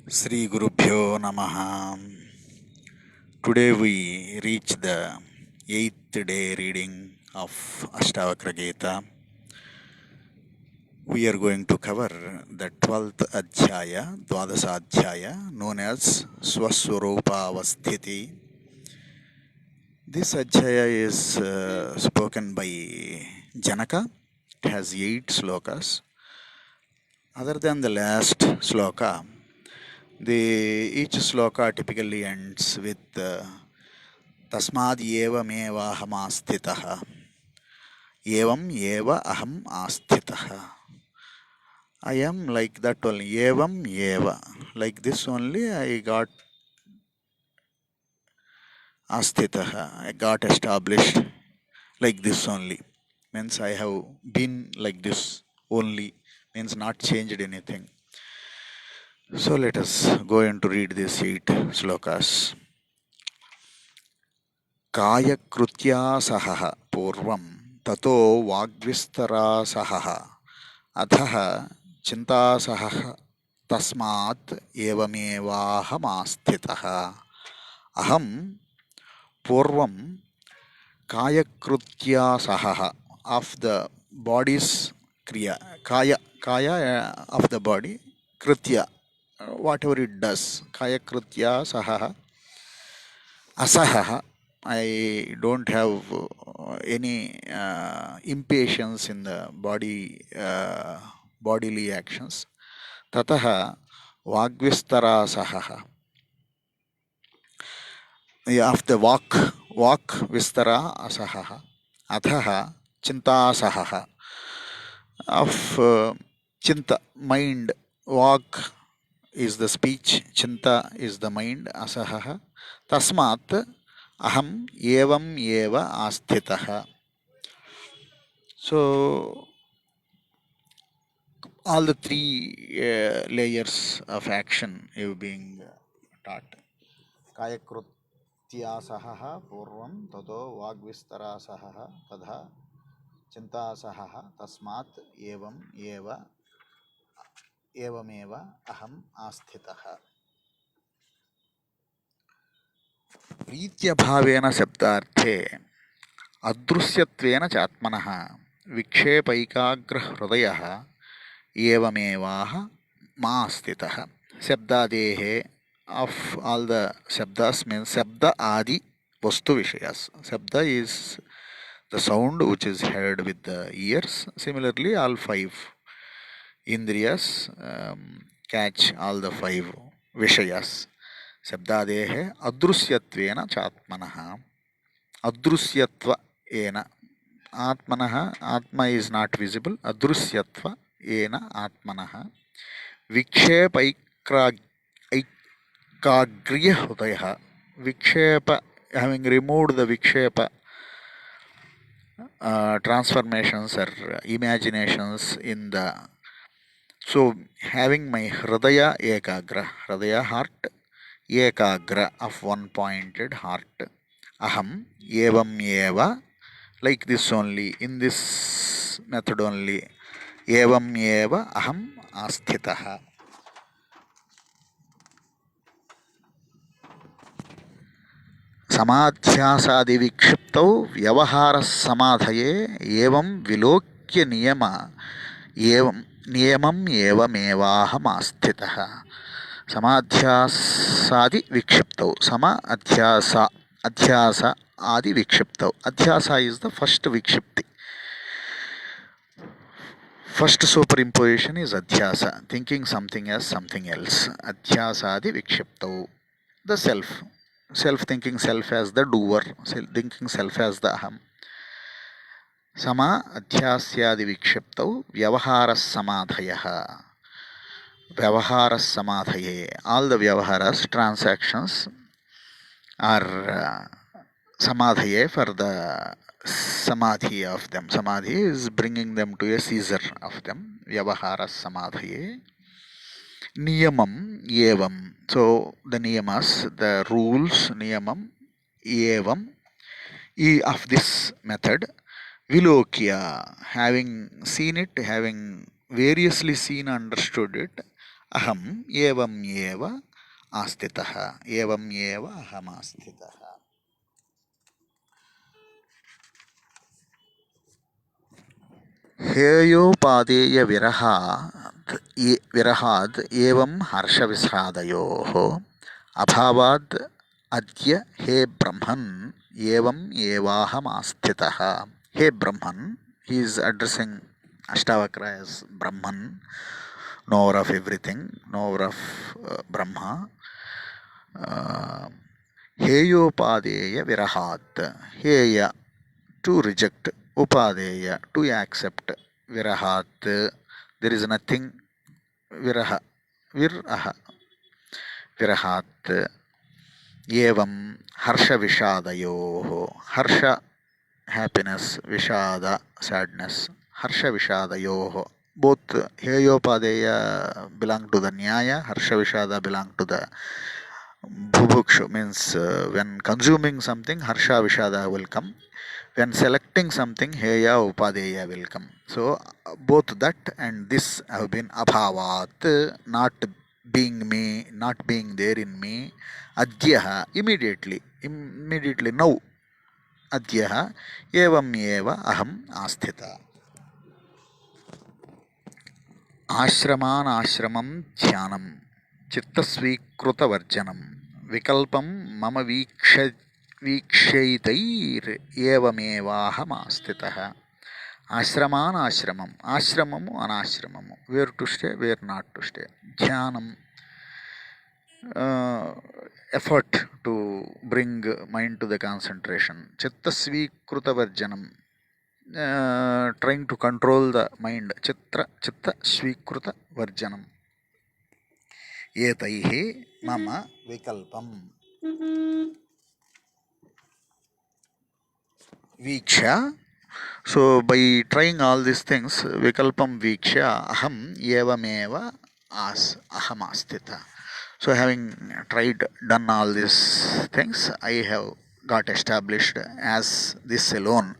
Sri Gurubhyo Namaha. Today we reach the 8th day reading of Ashtavakra Gita. We are going to cover the 12th Adhyaya, Dwadasa Adhyaya, known as Swaswarupa Avasthiti. This Adhyaya is spoken by Janaka. It has 8 slokas. Other than the last sloka, each sloka typically ends with तस्माद् एवमेवाहम् आस्थितः एवम् एव अहम् आस्थितः I am like that only evam eva like this only I got asthitah I got established like this only means I have been like this only means not changed anything. So let us go into read these 8 slokas. कायकृत्या सहः पूर्वं ततो वाग्विस्तरासहः अधः चिन्तासहः तस्मात् एवमेवाहमास्थितः अहं पूर्वं कायकृत्या सहः of the body's kriya kaya of the body kritya whatever it does kaya kritya sahah asahah I don't have any impatience in the bodily actions. Tataha Vagvistara of the walk Vistara Asaha. Athaha Chinta Sahaha. Of Chinta, mind. Walk is the speech. Chinta is the mind. Asaha. Tasmat Aham Evam Eva Asthitaha. So all the 3 layers of action have been taught. Kayakritya sahaha purvam tato vagvistara sahaha tadha chinta sahaha tasmat evameva aham asthitaha. प्रीत्यभावेन शब्दार्थे अदृश्यत्वेन चात्मनः विक्षेपैकाग्रहृदयः एवमेवाह मा स्थितः. शब्दादेः of all the shabdas means shabda adi vastu vishayas. Shabda is the sound which is heard with the ears. Similarly all 5 indriyas catch all the 5 vishayas. शब्दादेः अदृश्यत्वेन चात्मनः अदृश्यत्व N आत्मनः आत्मा is not visible अदृश्यत्व N आत्मनः विक्षेपैकाग्र्य हृदयः विक्षेप having removed the vikshepa transformations or imaginations in the so having my hridaya ekagra hridaya heart ekagra of one pointed heart aham evam eva like this only in this method only evam eva aham asthitah. समाध्यासादि विक्षिप्तौ व्यवहारः समाधये एवं विलोक्य नियमम् एवमेवाहमास्थितः. समाध्यासादि विक्षिप्तौ अध्यास आदि विक्षिप्तौ. Adhyasa is the first vikshipti. First superimposition is adhyasa, thinking something as something else. Adhyasadi vikshiptau, the self. Self thinking self as the doer, thinking self as the aham. Sama adhyasyadi vikshiptau vyavaharas samadhayaha. Vyavaharas samadhaye. All the vyavaharas, transactions are samadhaye for the samadhi of them. Samadhi is bringing them to a seizure of them. Vyavaharas samadhaye. Niyamam evam. So the niyamas, the rules, niyamam evam of this method. Vilokya, having seen it, having variously seen, understood it, అహం ఏవం ఏవ ఆస్థితః, ఏవం ఏవ అహం ఆస్థితః. हेयोपादेय विरहाद् एवं हर्षविषादयोः अभावाद् अद्य हे ब्रह्मन् एवं एवाहमास्थितः. हे Brahman, he is addressing Ashtavakra as Brahman, knower of everything, knower of Brahma. Heyopadeya virahat, heya to reject, upadeya to accept, virahat there is nothing, viraha viraha virahat evam harsha vishadayoho, harsha happiness, vishada sadness, harsha vishadayoho, both heyopadeya belong to the nyaya, harsha vishada belong to the bhubukshu, means when consuming something harsha vishada will come, when selecting something heya upadeya will come. So both that and this have been abhavat, not being me, not being there in me. Adyaha, immediately now, adyaha evam eva aham asthita. ఆశ్రమానాశ్రమం ధ్యానం చిత్తస్వీకృతవర్జనం వికల్పం మమ వీక్షయితైర్ ఏవమేవాహమాస్థితః. ఆశ్రమానాశ్రమం, ఆశ్రమము అనాశ్రమము, where to stay, where not to stay. ధ్యానం, effort to bring mind to the concentration. చిత్తస్వీకృతవర్జనం, trying to control the mind. Chitta svikruta varjanam. Etaihi mama vikalpam viksha. So by trying all these things, vikalpam viksha aham evameva aham asthita. So having tried, done all these things, I have got established as this alone.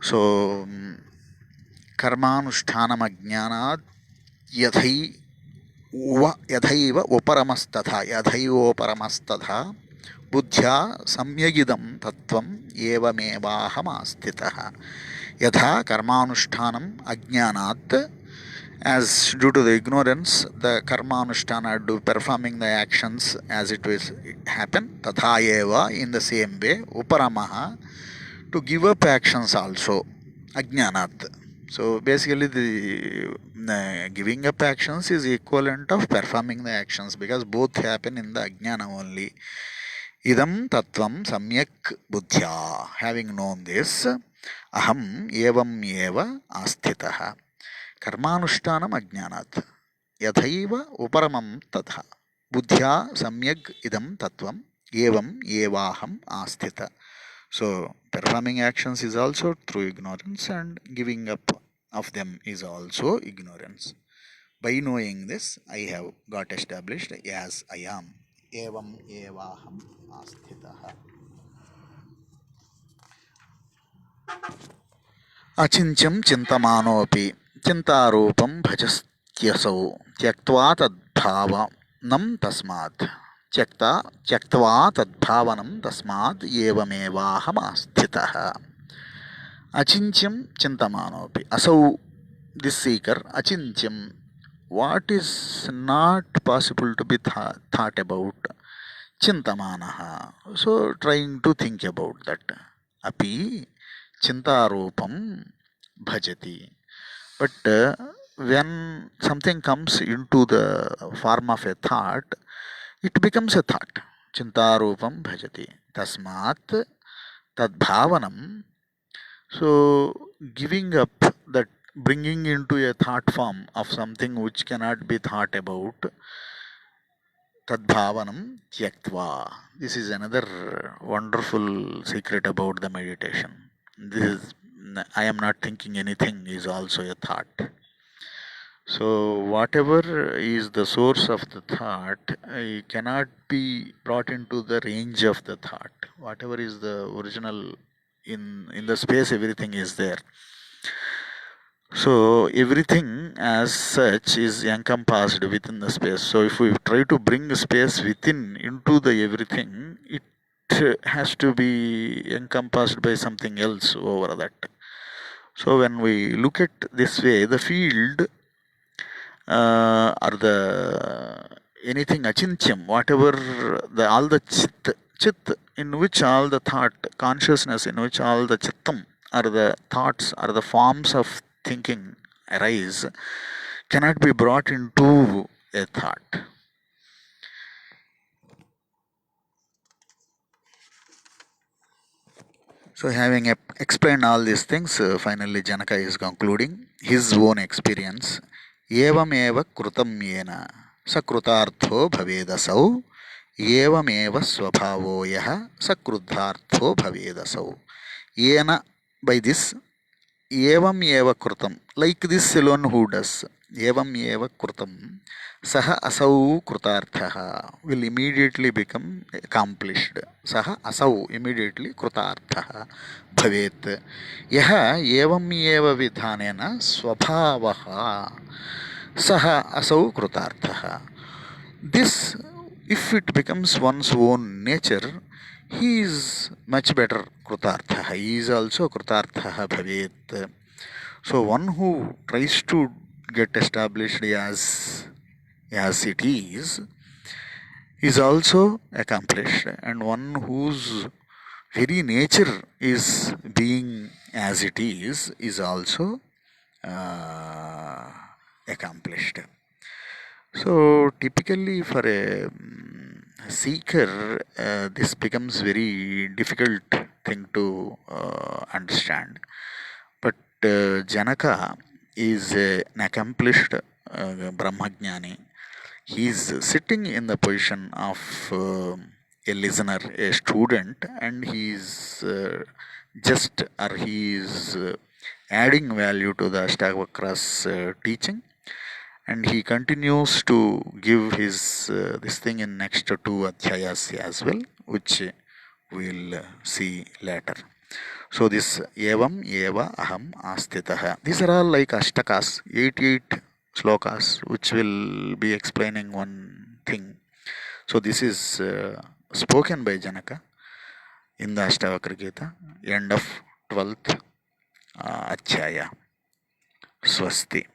So कर्मानुष्ठानमज्ञानात् यथैव उपरमस्तथा बुद्ध्या सम्यगिदं तत्त्वम् एवमेवाहमास्थितः. यथा कर्मानुष्ठानम् अज्ञानात्, as due to the ignorance the karmanushtana, do performing the actions as it will happen, tatha eva, in the same way, uparamaha, to give up actions also, ajnanat. So basically the giving up actions is equivalent of performing the actions, because both happen in the ajnana only. Idam tattvam samyak buddhya, having known this, aham evam eva asthitah. कर्मानुष्ठानम अज्ञानात् यथैव उपरमं तथा बुद्ध्या सम्यग् इदं तत्त्वम् एवं एवाहम् आस्थित. So performing actions is also through ignorance, and giving up of them is also ignorance. By knowing this, I have got established as I am. Evam evaham asthitah. अचिंच्यं चिंतमानोऽपि चिंतारूपं भजत्यसौ त्यक्त्वा तद्भावनं तस्मात्, त्यक्त्वा तद्भावनं तस्मात् एवमेवाहमास्थितः. अचिंच्यं चिंतमानोऽपि, असौ this seeker, अचिंच्यं, what is not possible to be thought about, चिंतमानः, so trying to think about that, अपि चिंतारूपम bhajati. But when something comes into the form of a thought, it becomes a thought. Chintarupam bhajati. Tasmat tadbhavanam. So giving up, that bringing into a thought form of something which cannot be thought about, tadbhavanam tyaktva. This is another wonderful secret about the meditation. This is, I am not thinking anything, is also a thought. So whatever is the source of the thought, it cannot be brought into the range of the thought. Whatever is the original, in the space, everything is there. So everything as such is encompassed within the space. So if we try to bring space within into the everything, it has to be encompassed by something else over that. So when we look at this way, the field or the anything achintyam, whatever the all the chit in which all the thought consciousness in which all the chittam or the thoughts or the forms of thinking arise cannot be brought into a thought. So having explained all these things, finally Janaka is concluding his own experience. Evameva krutam yena sakrutartho bhavedasau evameva swabhavo yaha sakruddhartho bhavedasau. Yena, by this, evam eva krutam, like this alone who does, evam eva krutam, saha asau krutarthaha will immediately become accomplished. Saha asau immediately krutarthaha bhavet. Yaha evam eva vidhanena swabhavaha saha asau krutarthaha. This, if it becomes one's own nature, he is much better krutarthaha. He is also krutarthaha bhavet. So one who tries to get established as it is also accomplished, and one whose very nature is being as it is also uh, accomplished. So typically for a seeker, this becomes very difficult thing to understand. But Janaka is an accomplished Brahmajnani. He is sitting in the position of a listener, a student, and he is he is adding value to the Ashtavakra's teaching, and he continues to give his this thing in next two adhyayas as well, which we'll see later. So this evam eva aham astitah. These are all like ashtakas, 88 slokas, which will be explaining one thing. So this is spoken by Janaka in the Ashtavakra Gita, end of 12th adhyaya. Swasti.